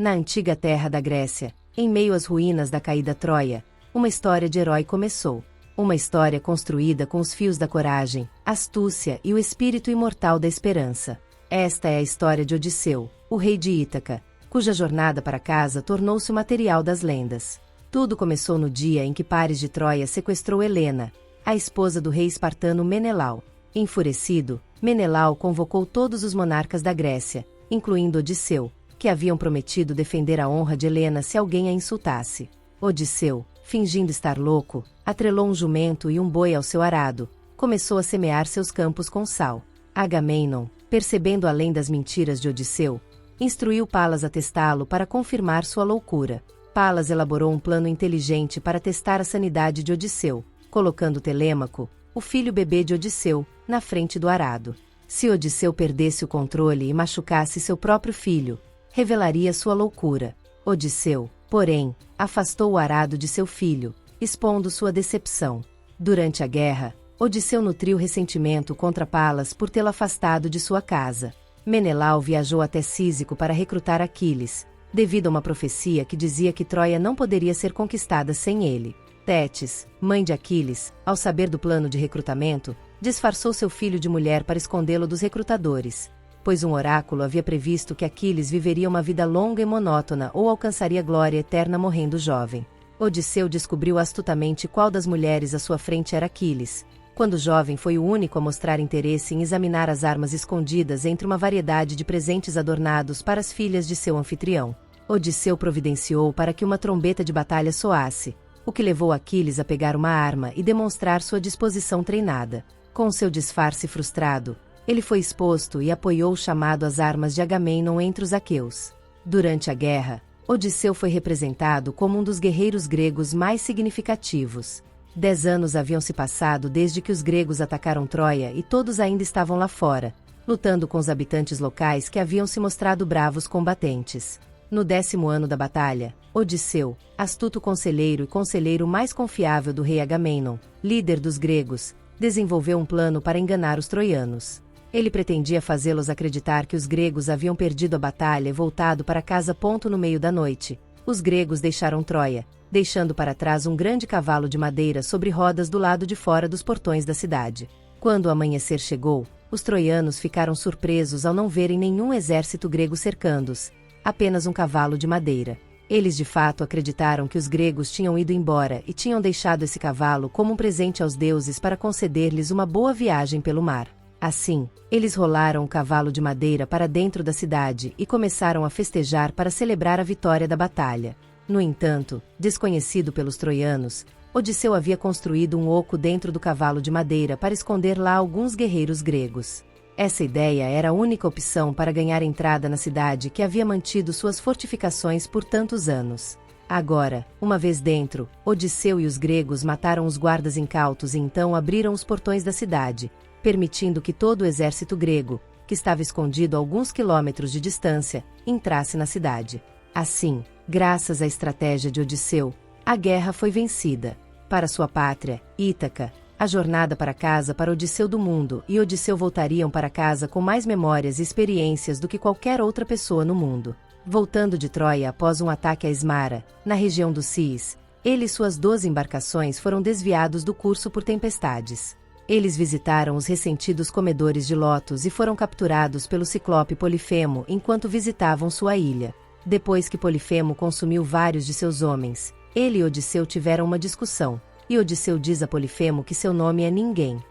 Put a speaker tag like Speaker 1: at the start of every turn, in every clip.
Speaker 1: Na antiga terra da Grécia, em meio às ruínas da caída Troia, uma história de herói começou. Uma história construída com os fios da coragem, astúcia e o espírito imortal da esperança. Esta é a história de Odisseu, o rei de Ítaca, cuja jornada para casa tornou-se o material das lendas. Tudo começou no dia em que Paris de Troia sequestrou Helena, a esposa do rei espartano Menelau. Enfurecido, Menelau convocou todos os monarcas da Grécia, incluindo Odisseu, que haviam prometido defender a honra de Helena se alguém a insultasse. Odisseu, fingindo estar louco, atrelou um jumento e um boi ao seu arado, começou a semear seus campos com sal. Agamemnon, percebendo além das mentiras de Odisseu, instruiu Palas a testá-lo para confirmar sua loucura. Palas elaborou um plano inteligente para testar a sanidade de Odisseu, colocando Telêmaco, o filho bebê de Odisseu, na frente do arado. Se Odisseu perdesse o controle e machucasse seu próprio filho, revelaria sua loucura. Odisseu, porém, afastou o arado de seu filho, expondo sua decepção. Durante a guerra, Odisseu nutriu ressentimento contra Palas por tê-lo afastado de sua casa. Menelau viajou até Císico para recrutar Aquiles, devido a uma profecia que dizia que Troia não poderia ser conquistada sem ele. Tétis, mãe de Aquiles, ao saber do plano de recrutamento, disfarçou seu filho de mulher para escondê-lo dos recrutadores, pois um oráculo havia previsto que Aquiles viveria uma vida longa e monótona ou alcançaria glória eterna morrendo jovem. Odisseu descobriu astutamente qual das mulheres à sua frente era Aquiles. Quando jovem, foi o único a mostrar interesse em examinar as armas escondidas entre uma variedade de presentes adornados para as filhas de seu anfitrião. Odisseu providenciou para que uma trombeta de batalha soasse, o que levou Aquiles a pegar uma arma e demonstrar sua disposição treinada. Com seu disfarce frustrado, ele foi exposto e apoiou o chamado às armas de Agamemnon entre os aqueus. Durante a guerra, Odisseu foi representado como um dos guerreiros gregos mais significativos. 10 anos haviam se passado desde que os gregos atacaram Troia e todos ainda estavam lá fora, lutando com os habitantes locais que haviam se mostrado bravos combatentes. No 10º ano da batalha, Odisseu, astuto conselheiro e conselheiro mais confiável do rei Agamemnon, líder dos gregos, desenvolveu um plano para enganar os troianos. Ele pretendia fazê-los acreditar que os gregos haviam perdido a batalha e voltado para casa. No meio da noite, os gregos deixaram Troia, deixando para trás um grande cavalo de madeira sobre rodas do lado de fora dos portões da cidade. Quando o amanhecer chegou, os troianos ficaram surpresos ao não verem nenhum exército grego cercando-os, apenas um cavalo de madeira. Eles de fato acreditaram que os gregos tinham ido embora e tinham deixado esse cavalo como um presente aos deuses para conceder-lhes uma boa viagem pelo mar. Assim, eles rolaram o cavalo de madeira para dentro da cidade e começaram a festejar para celebrar a vitória da batalha. No entanto, desconhecido pelos troianos, Odisseu havia construído um oco dentro do cavalo de madeira para esconder lá alguns guerreiros gregos. Essa ideia era a única opção para ganhar entrada na cidade que havia mantido suas fortificações por tantos anos. Agora, uma vez dentro, Odisseu e os gregos mataram os guardas incautos e então abriram os portões da cidade, permitindo que todo o exército grego, que estava escondido a alguns quilômetros de distância, entrasse na cidade. Assim, graças à estratégia de Odisseu, a guerra foi vencida. Para sua pátria, Ítaca, a jornada para casa para Odisseu do mundo e Odisseu voltariam para casa com mais memórias e experiências do que qualquer outra pessoa no mundo. Voltando de Troia após um ataque a Esmara, na região do Cis, ele e suas 12 embarcações foram desviados do curso por tempestades. Eles visitaram os ressentidos comedores de lotos e foram capturados pelo ciclope Polifemo enquanto visitavam sua ilha. Depois que Polifemo consumiu vários de seus homens, ele e Odisseu tiveram uma discussão, e Odisseu diz a Polifemo que seu nome é Ninguém.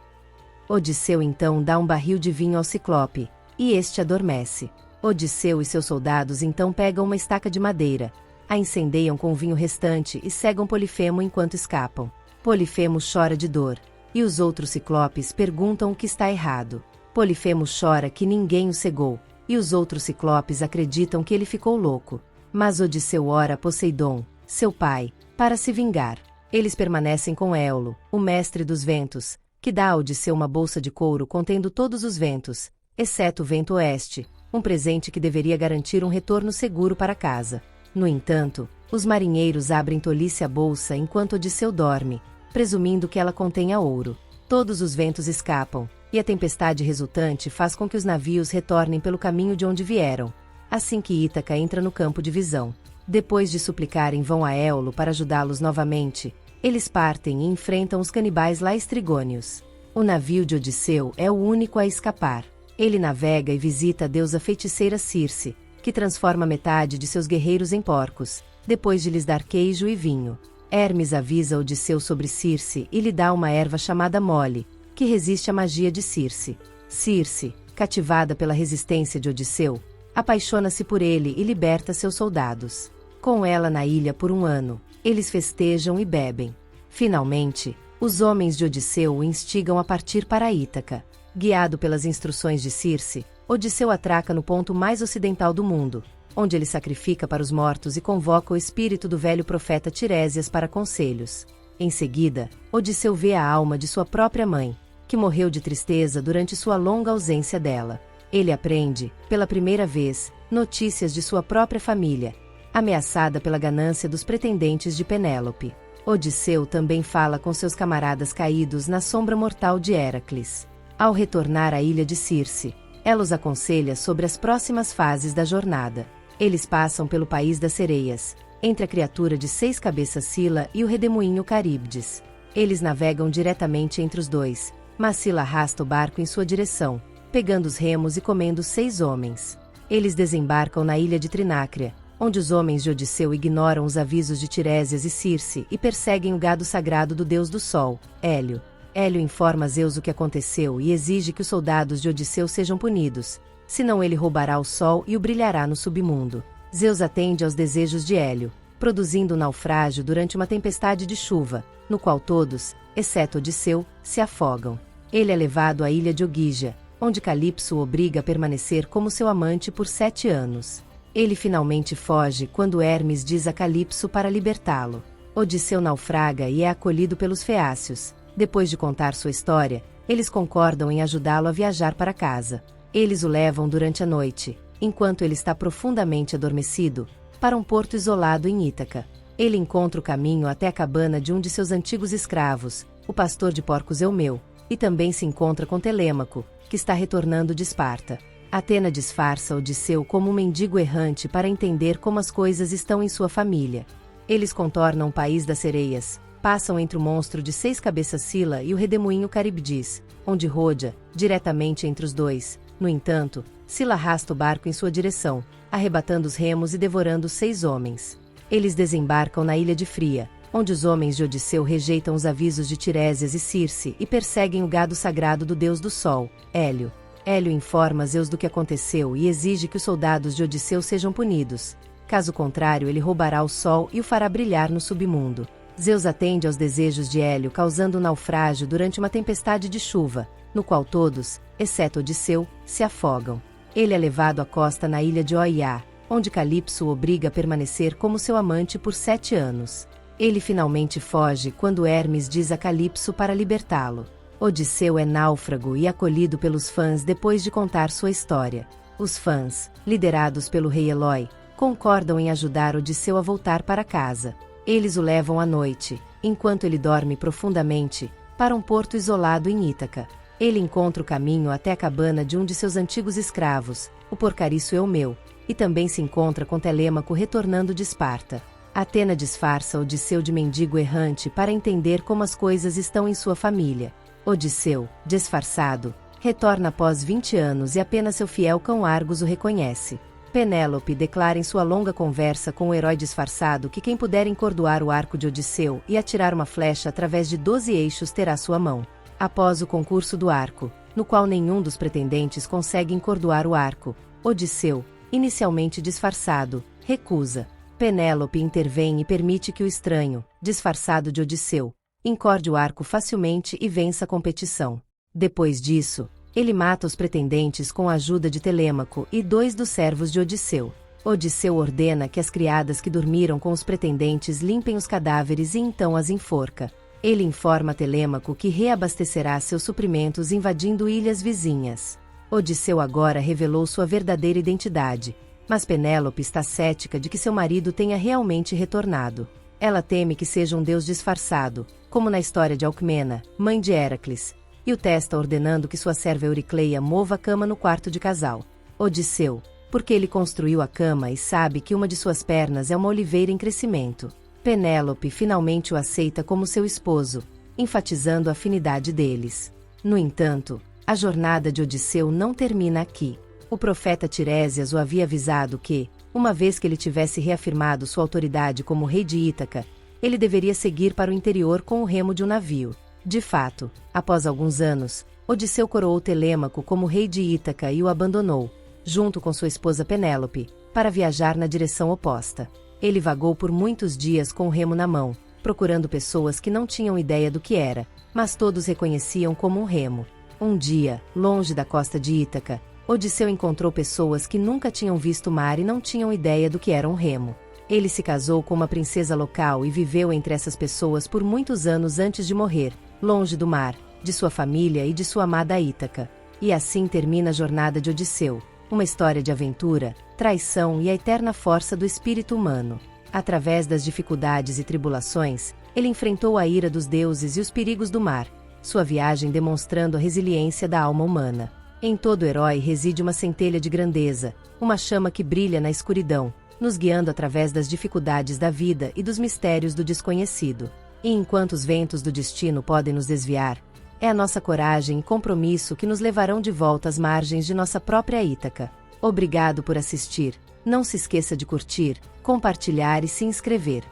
Speaker 1: Odisseu então dá um barril de vinho ao ciclope, e este adormece. Odisseu e seus soldados então pegam uma estaca de madeira, a incendeiam com o vinho restante e cegam Polifemo enquanto escapam. Polifemo chora de dor, e os outros ciclopes perguntam o que está errado. Polifemo chora que ninguém o cegou, e os outros ciclopes acreditam que ele ficou louco. Mas Odisseu ora a Poseidon, seu pai, para se vingar. Eles permanecem com Éolo, o mestre dos ventos, que dá a Odisseu uma bolsa de couro contendo todos os ventos, exceto o vento oeste, um presente que deveria garantir um retorno seguro para casa. No entanto, os marinheiros abrem tolice a bolsa enquanto Odisseu dorme, presumindo que ela contenha ouro. Todos os ventos escapam, e a tempestade resultante faz com que os navios retornem pelo caminho de onde vieram. assim que Ítaca entra no campo de visão. Depois de suplicarem vão a Éolo para ajudá-los novamente, eles partem e enfrentam os canibais laestrigônios. O navio de Odisseu é o único a escapar. Ele navega e visita a deusa feiticeira Circe, que transforma metade de seus guerreiros em porcos, depois de lhes dar queijo e vinho. Hermes avisa Odisseu sobre Circe e lhe dá uma erva chamada Mole, que resiste à magia de Circe. Circe, cativada pela resistência de Odisseu, apaixona-se por ele e liberta seus soldados. Com ela na ilha por 1 ano, eles festejam e bebem. Finalmente, os homens de Odisseu o instigam a partir para Ítaca. Guiado pelas instruções de Circe, Odisseu atraca no ponto mais ocidental do mundo, onde ele sacrifica para os mortos e convoca o espírito do velho profeta Tiresias para conselhos. Em seguida, Odisseu vê a alma de sua própria mãe, que morreu de tristeza durante sua longa ausência dela. Ele aprende, pela primeira vez, notícias de sua própria família, ameaçada pela ganância dos pretendentes de Penélope. Odisseu também fala com seus camaradas caídos na sombra mortal de Héracles. Ao retornar à ilha de Circe, ela os aconselha sobre as próximas fases da jornada. Eles passam pelo país das sereias, entre a criatura de 6 cabeças Sila e o redemoinho Caríbdes. Eles navegam diretamente entre os dois, mas Sila arrasta o barco em sua direção, pegando os remos e comendo 6 homens. Eles desembarcam na ilha de Trinácria, onde os homens de Odisseu ignoram os avisos de Tiresias e Circe e perseguem o gado sagrado do deus do sol, Hélio. Hélio informa a Zeus o que aconteceu e exige que os soldados de Odisseu sejam punidos, senão ele roubará o sol e o brilhará no submundo. Zeus atende aos desejos de Hélio, produzindo um naufrágio durante uma tempestade de chuva, no qual todos, exceto Odisseu, se afogam. Ele é levado à ilha de Ogígia, onde Calipso o obriga a permanecer como seu amante por 7 anos. Ele finalmente foge quando Hermes diz a Calipso para libertá-lo. Odisseu naufraga e é acolhido pelos feácios. Depois de contar sua história, eles concordam em ajudá-lo a viajar para casa. Eles o levam durante a noite, enquanto ele está profundamente adormecido, para um porto isolado em Ítaca. Ele encontra o caminho até a cabana de um de seus antigos escravos, o pastor de porcos Eumeu, e também se encontra com Telêmaco, que está retornando de Esparta. Atena disfarça Odisseu como um mendigo errante para entender como as coisas estão em sua família. Eles contornam o país das sereias, passam entre o monstro de 6 cabeças Sila e o redemoinho Caríbdes, onde rodeia, diretamente entre os dois. No entanto, Sila arrasta o barco em sua direção, arrebatando os remos e devorando os 6 homens. Eles desembarcam na ilha de Fria, onde os homens de Odisseu rejeitam os avisos de Tiresias e Circe e perseguem o gado sagrado do deus do sol, Hélio. Hélio informa Zeus do que aconteceu e exige que os soldados de Odisseu sejam punidos. Caso contrário, ele roubará o sol e o fará brilhar no submundo. Zeus atende aos desejos de Hélio, causando um naufrágio durante uma tempestade de chuva, no qual todos, exceto Odisseu, se afogam. Ele é levado à costa na ilha de Oiá, onde Calipso o obriga a permanecer como seu amante por 7 anos. Ele finalmente foge quando Hermes diz a Calipso para libertá-lo. Odisseu é náufrago e acolhido pelos fãs depois de contar sua história. Os fãs, liderados pelo rei Eloi, concordam em ajudar Odisseu a voltar para casa. Eles o levam à noite, enquanto ele dorme profundamente, para um porto isolado em Ítaca. Ele encontra o caminho até a cabana de um de seus antigos escravos, o porcariço Eumeu, e também se encontra com Telêmaco retornando de Esparta. Atena disfarça Odisseu de mendigo errante para entender como as coisas estão em sua família. Odisseu, disfarçado, retorna após 20 anos e apenas seu fiel cão Argos o reconhece. Penélope declara em sua longa conversa com o herói disfarçado que quem puder encordoar o arco de Odisseu e atirar uma flecha através de 12 eixos terá sua mão. Após o concurso do arco, no qual nenhum dos pretendentes consegue encordoar o arco, Odisseu, inicialmente disfarçado, recusa. Penélope intervém e permite que o estranho, disfarçado de Odisseu, encorde o arco facilmente e vença a competição. Depois disso, ele mata os pretendentes com a ajuda de Telêmaco e 2 dos servos de Odisseu. Odisseu ordena que as criadas que dormiram com os pretendentes limpem os cadáveres e então as enforca. Ele informa Telêmaco que reabastecerá seus suprimentos invadindo ilhas vizinhas. Odisseu agora revelou sua verdadeira identidade, mas Penélope está cética de que seu marido tenha realmente retornado. Ela teme que seja um deus disfarçado, como na história de Alcmena, mãe de Héracles, e o testa ordenando que sua serva Euricleia mova a cama no quarto de casal. Odisseu, porque ele construiu a cama e sabe que uma de suas pernas é uma oliveira em crescimento. Penélope finalmente o aceita como seu esposo, enfatizando a afinidade deles. No entanto, a jornada de Odisseu não termina aqui. O profeta Tiresias o havia avisado que, uma vez que ele tivesse reafirmado sua autoridade como rei de Ítaca, ele deveria seguir para o interior com o remo de um navio. De fato, após alguns anos, Odisseu coroou Telêmaco como rei de Ítaca e o abandonou, junto com sua esposa Penélope, para viajar na direção oposta. Ele vagou por muitos dias com o remo na mão, procurando pessoas que não tinham ideia do que era, mas todos reconheciam como um remo. Um dia, longe da costa de Ítaca, Odisseu encontrou pessoas que nunca tinham visto o mar e não tinham ideia do que era um remo. Ele se casou com uma princesa local e viveu entre essas pessoas por muitos anos antes de morrer, longe do mar, de sua família e de sua amada Ítaca. E assim termina a jornada de Odisseu, uma história de aventura, traição e a eterna força do espírito humano. Através das dificuldades e tribulações, ele enfrentou a ira dos deuses e os perigos do mar, sua viagem demonstrando a resiliência da alma humana. Em todo herói reside uma centelha de grandeza, uma chama que brilha na escuridão, nos guiando através das dificuldades da vida e dos mistérios do desconhecido. E enquanto os ventos do destino podem nos desviar, é a nossa coragem e compromisso que nos levarão de volta às margens de nossa própria Ítaca. Obrigado por assistir. Não se esqueça de curtir, compartilhar e se inscrever.